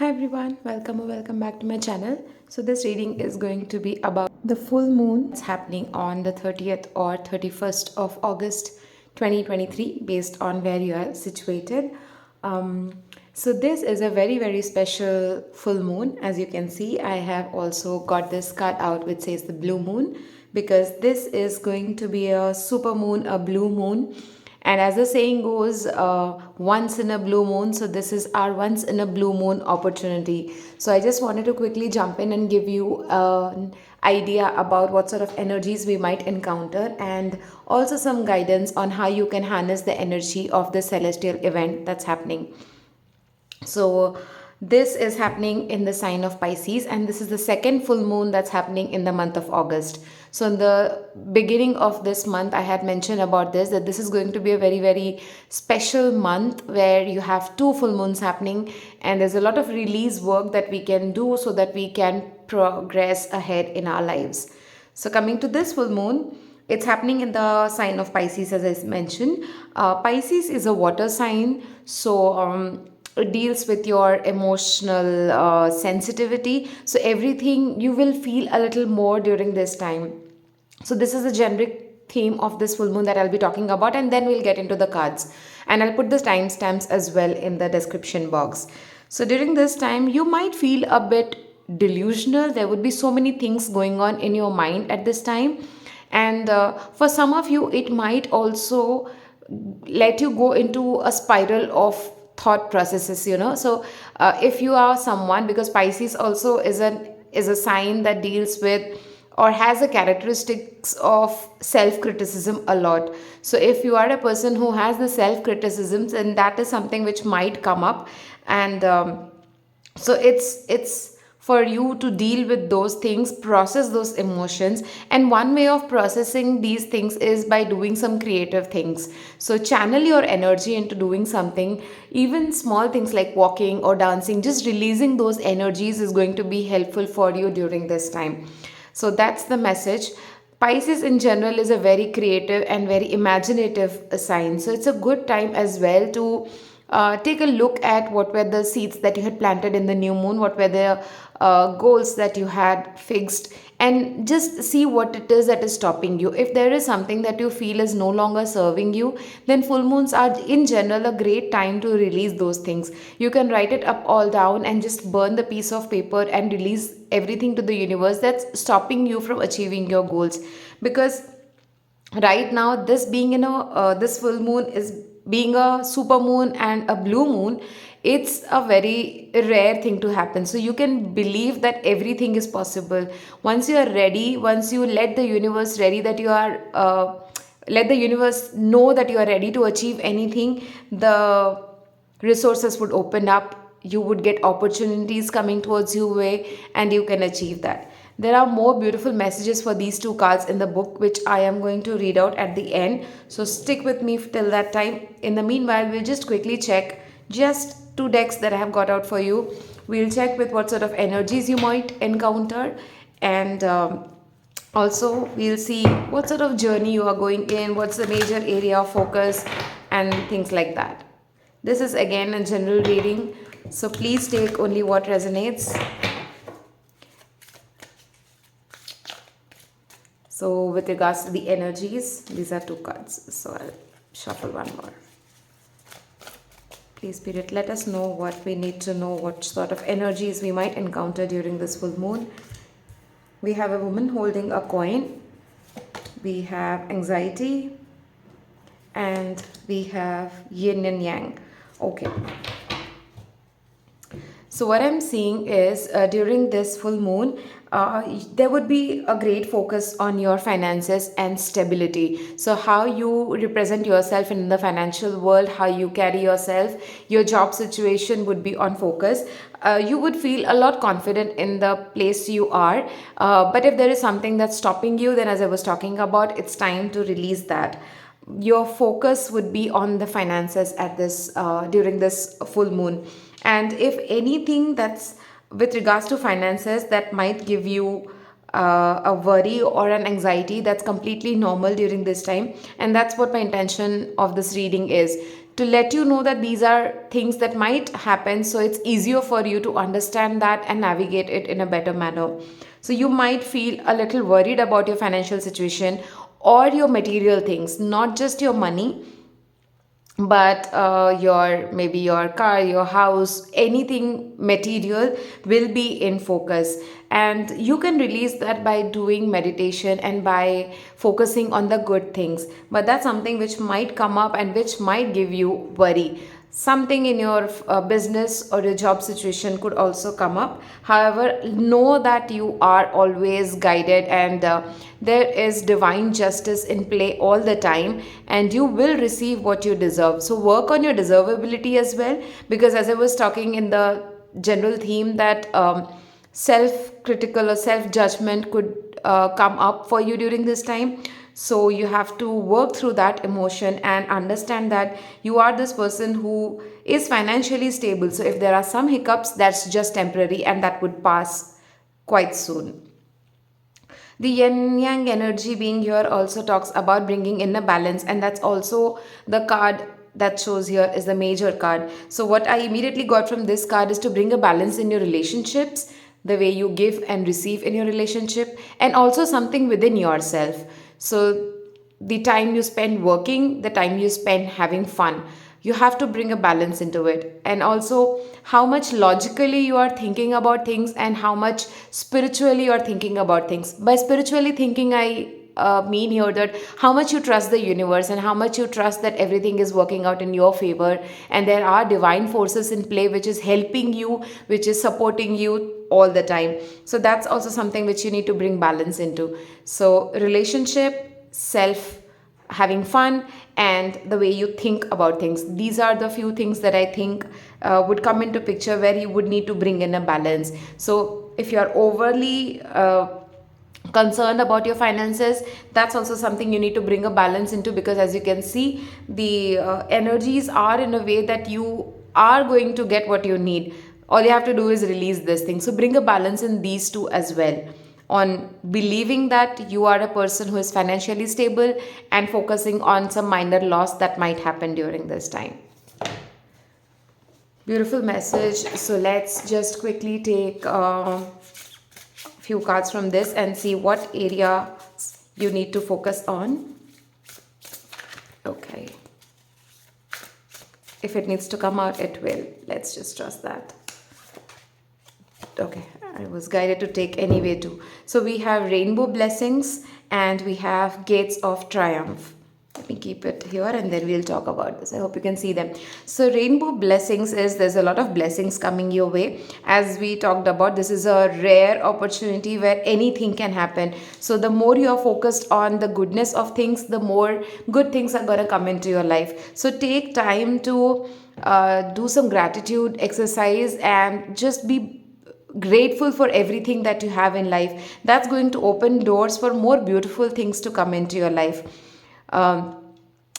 Hi everyone, welcome or welcome back to my channel. So this reading is going to be about the full moon that's happening on the 30th or 31st of August 2023 based on where you are situated. So this is a very special full moon. As you can see, I have also got this card out which says the blue moon because this is going to be a super moon, a blue moon, and as the saying goes, once in a blue moon. So this is our once in a blue moon opportunity. So I just wanted to quickly jump in and give you an idea about what sort of energies we might encounter and also some guidance on how you can harness the energy of the celestial event that's happening. So this is happening in the sign of Pisces, and this is the second full moon that's happening in the month of August. So in the beginning of this month, I had mentioned about this, that this is going to be a very special month where you have two full moons happening, and there's a lot of release work that we can do so that we can progress ahead in our lives. So coming to this full moon, it's happening in the sign of Pisces, as I mentioned. Pisces is a water sign, so it deals with your emotional sensitivity. So everything you will feel a little more during this time. So this is a generic theme of this full moon that I'll be talking about, and then we'll get into the cards. And I'll put the timestamps as well in the description box. So during this time, you might feel a bit delusional. There would be so many things going on in your mind at this time, and for some of you it might also let you go into a spiral of thought processes, so if you are someone, because Pisces also is a sign that deals with or has the characteristics of self criticism a lot. So if you are a person who has the self criticisms, and that is something which might come up, and so it's for you to deal with those things, process those emotions, and one way of processing these things is by doing some creative things. So channel your energy into doing something, even small things like walking or dancing. Just releasing those energies is going to be helpful for you during this time. So that's the message. Pisces in general is a very creative and very imaginative sign. So it's a good time as well to take a look at what were the seeds that you had planted in the new moon, what were the goals that you had fixed, and just see what it is that is stopping you. If there is something that you feel is no longer serving you, then full moons are in general a great time to release those things. You can write it up all down and just burn the piece of paper and release everything to the universe that's stopping you from achieving your goals. Because right now, this being this full moon is being a super moon and a blue moon, it's a very rare thing to happen. So you can believe that everything is possible once you are ready, once you let the universe ready that you are let the universe know that you are ready to achieve anything. The resources would open up, you would get opportunities coming towards you way, and you can achieve that. There are more beautiful messages for these two cards in the book, which I am going to read out at the end. So stick with me till that time. In the meanwhile, we'll just quickly check just two decks that I have got out for you. We'll check with what sort of energies you might encounter, and also we'll see what sort of journey you are going in, what's the major area of focus, and things like that. This is again a general reading, so please take only what resonates. So with regards to the energies, these are two cards. So I'll shuffle one more. Please, Spirit, let us know what we need to know, what sort of energies we might encounter during this full moon. We have a woman holding a coin. We have anxiety. And we have yin and yang. Okay. So what I'm seeing is during this full moon, there would be a great focus on your finances and stability. So how you represent yourself in the financial world, how you carry yourself, your job situation would be on focus. You would feel a lot confident in the place you are. But if there is something that's stopping you, then as I was talking about, it's time to release that. Your focus would be on the finances at this during this full moon. And if anything that's with regards to finances that might give you a worry or an anxiety, that's completely normal during this time, and that's what my intention of this reading is, to let you know that these are things that might happen, so it's easier for you to understand that and navigate it in a better manner. So you might feel a little worried about your financial situation or your material things, not just your money, but your maybe your car, your house, anything material will be in focus. And you can release that by doing meditation and by focusing on the good things, but that's something which might come up and which might give you worry. Something in your business or your job situation could also come up. However, know that you are always guided, and there is divine justice in play all the time, and you will receive what you deserve. So work on your deservability as well, because as I was talking in the general theme that self critical or self judgment could come up for you during this time. So you have to work through that emotion and understand that you are this person who is financially stable. So if there are some hiccups, that's just temporary and that would pass quite soon. The yin yang energy being here also talks about bringing in a balance, and that's also the card that shows here is the major card. So what I immediately got from this card is to bring a balance in your relationships, the way you give and receive in your relationship, and also something within yourself. So the time you spend working, the time you spend having fun, you have to bring a balance into it. And also how much logically you are thinking about things and how much spiritually you are thinking about things. By spiritually thinking, I mean here that how much you trust the universe and how much you trust that everything is working out in your favor, and there are divine forces in play which is helping you, which is supporting you all the time. So that's also something which you need to bring balance into. So relationship, self, having fun, and the way you think about things, these are the few things that I think would come into picture where you would need to bring in a balance. So if you are overly concerned about your finances, that's also something you need to bring a balance into, because as you can see, the energies are in a way that you are going to get what you need. All you have to do is release this thing. So bring a balance in these two as well, on believing that you are a person who is financially stable and focusing on some minor loss that might happen during this time. Beautiful message. So let's just quickly take a few cards from this and see what area you need to focus on. Okay. If it needs to come out, it will. Let's just trust that. Okay, I was guided to take anyway too. So we have rainbow blessings and we have gates of triumph. Let me keep it here and then we'll talk about this. I hope you can see them. So rainbow blessings is there's a lot of blessings coming your way. As we talked about, this is a rare opportunity where anything can happen. So the more you are focused on the goodness of things, the more good things are going to come into your life. So take time to do some gratitude exercise and just be grateful for everything that you have in life. That's going to open doors for more beautiful things to come into your life. um,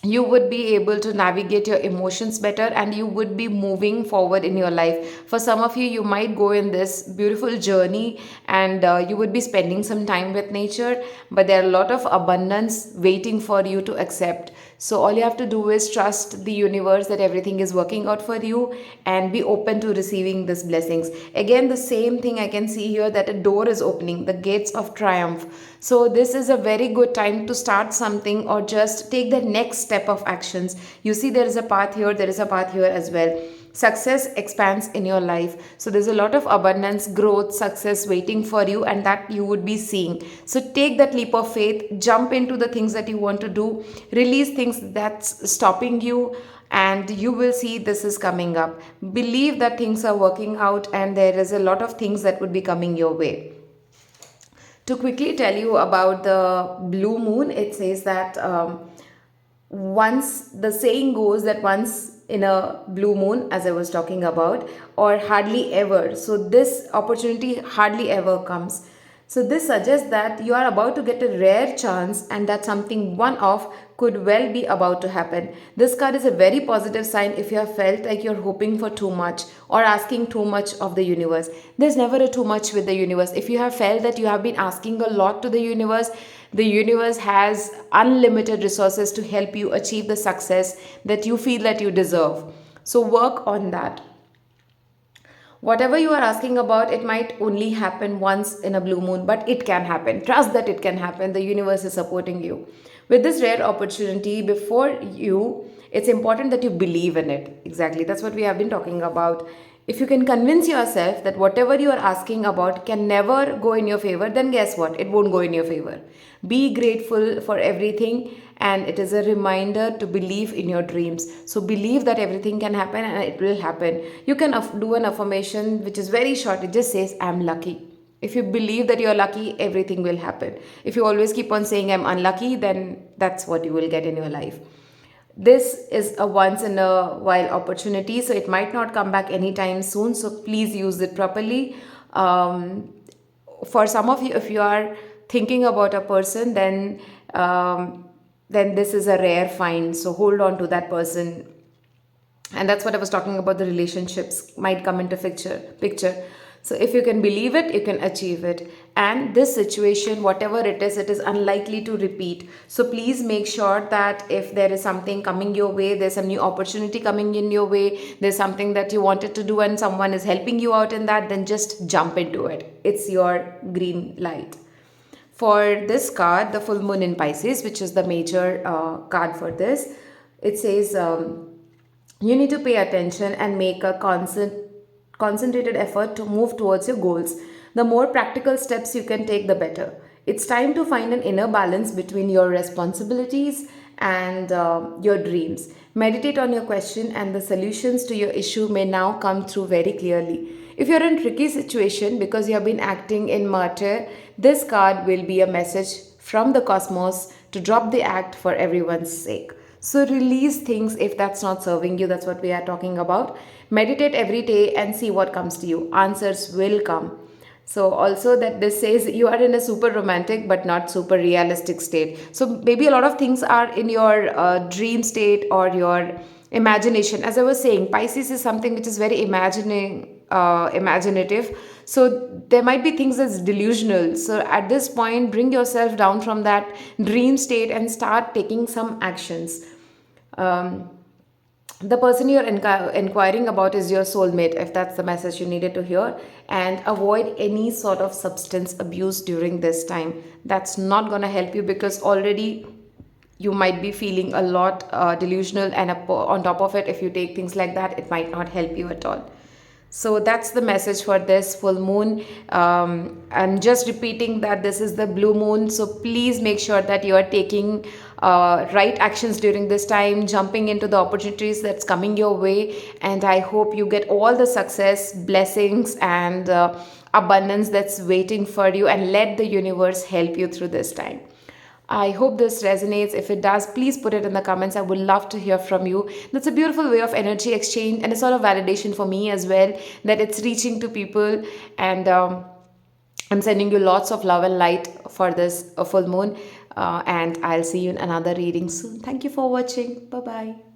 you would be able to navigate your emotions better and you would be moving forward in your life. For some of you, you might go in this beautiful journey and you would be spending some time with nature, but there are a lot of abundance waiting for you to accept. So all you have to do is trust the universe that everything is working out for you and be open to receiving these blessings. Again, the same thing I can see here, that a door is opening, the gates of triumph. So this is a very good time to start something or just take the next step of actions. You see, there is a path here, there is a path here as well. Success expands in your life. So there's a lot of abundance, growth, success waiting for you, and that you would be seeing. So take that leap of faith, jump into the things that you want to do, release things that's stopping you, and you will see this is coming up. Believe that things are working out, and there is a lot of things that would be coming your way. To quickly tell you about the blue moon, it says that once the saying goes that once in a blue moon, as I was talking about, or hardly ever. So this opportunity hardly ever comes. So this suggests that you are about to get a rare chance and that something one-off could well be about to happen. This card is a very positive sign if you have felt like you're hoping for too much or asking too much of the universe. There's never a too much with the universe. If you have felt that you have been asking a lot to the universe has unlimited resources to help you achieve the success that you feel that you deserve. So work on that. Whatever you are asking about, it might only happen once in a blue moon, but it can happen. Trust that it can happen. The universe is supporting you. With this rare opportunity before you, it's important that you believe in it. Exactly. That's what we have been talking about. If you can convince yourself that whatever you are asking about can never go in your favor, then guess what? It won't go in your favor. Be grateful for everything, and it is a reminder to believe in your dreams. So believe that everything can happen and it will happen. You can do an affirmation which is very short. It just says, I'm lucky. If you believe that you're lucky, everything will happen. If you always keep on saying I'm unlucky, then that's what you will get in your life. This is a once in a while opportunity, so it might not come back anytime soon. So please use it properly. For some of you, if you are thinking about a person, then this is a rare find. So hold on to that person, and that's what I was talking about. The relationships might come into picture. So if you can believe it, you can achieve it. And this situation, whatever it is unlikely to repeat. So please make sure that if there is something coming your way, there's a new opportunity coming in your way, there's something that you wanted to do and someone is helping you out in that, then just jump into it. It's your green light. For this card, the full moon in Pisces, which is the major card for this, it says you need to pay attention and make a concentrated effort to move towards your goals. The more practical steps you can take, the better. It's time to find an inner balance between your responsibilities and your dreams. Meditate on your question, and the solutions to your issue may now come through very clearly. If you're in a tricky situation because you have been acting in martyr, this card will be a message from the cosmos to drop the act for everyone's sake. So release things if that's not serving you. That's what we are talking about. Meditate every day and see what comes to you. Answers will come. So also that this says you are in a super romantic but not super realistic state. So maybe a lot of things are in your dream state or your imagination. As I was saying, Pisces is something which is very imaginative. So there might be things that's delusional. So at this point, bring yourself down from that dream state and start taking some actions. Um, the person you're inquiring about is your soulmate, if that's the message you needed to hear. And avoid any sort of substance abuse during this time. That's not going to help you because already you might be feeling a lot delusional, and on top of it, if you take things like that, it might not help you at all. So that's the message for this full moon. And just repeating that this is the blue moon. So please make sure that you are taking right actions during this time, jumping into the opportunities that's coming your way. And I hope you get all the success, blessings, and abundance that's waiting for you. And let the universe help you through this time. I hope this resonates. If it does, please put it in the comments. I would love to hear from you. That's a beautiful way of energy exchange and a sort of validation for me as well, that it's reaching to people. And I'm sending you lots of love and light for this full moon. And I'll see you in another reading soon. Thank you for watching. Bye bye.